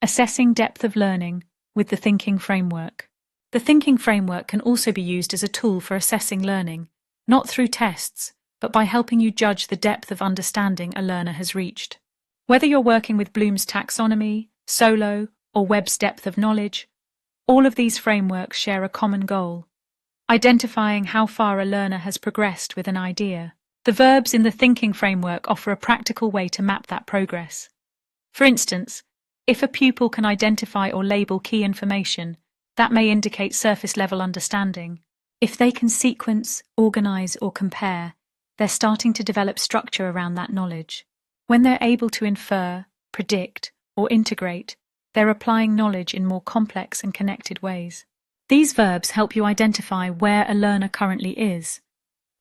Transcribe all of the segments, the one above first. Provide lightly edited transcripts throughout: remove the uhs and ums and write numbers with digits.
Assessing depth of learning with the thinking framework. The thinking framework can also be used as a tool for assessing learning, not through tests, but by helping you judge the depth of understanding a learner has reached. Whether you're working with Bloom's Taxonomy, Solo, or Webb's depth of knowledge, all of these frameworks share a common goal: identifying how far a learner has progressed with an idea. The verbs in the thinking framework offer a practical way to map that progress. For instance, if a pupil can identify or label key information, that may indicate surface-level understanding. If they can sequence, organize, or compare, they're starting to develop structure around that knowledge. When they're able to infer, predict, or integrate, they're applying knowledge in more complex and connected ways. These verbs help you identify where a learner currently is,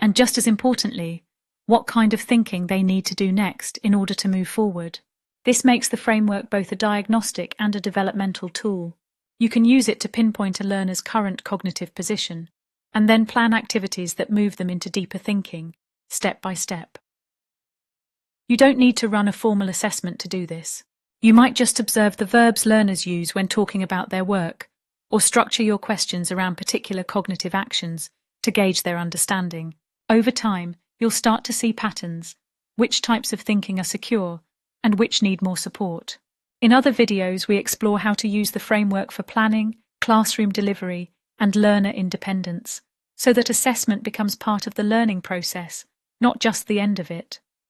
and just as importantly, what kind of thinking they need to do next in order to move forward. This makes the framework both a diagnostic and a developmental tool. You can use it to pinpoint a learner's current cognitive position, and then plan activities that move them into deeper thinking, step by step. You don't need to run a formal assessment to do this. You might just observe the verbs learners use when talking about their work, or structure your questions around particular cognitive actions to gauge their understanding. Over time, you'll start to see patterns, which types of thinking are secure, and which need more support. In other videos, we explore how to use the framework for planning, classroom delivery, and learner independence, so that assessment becomes part of the learning process, not just the end of it.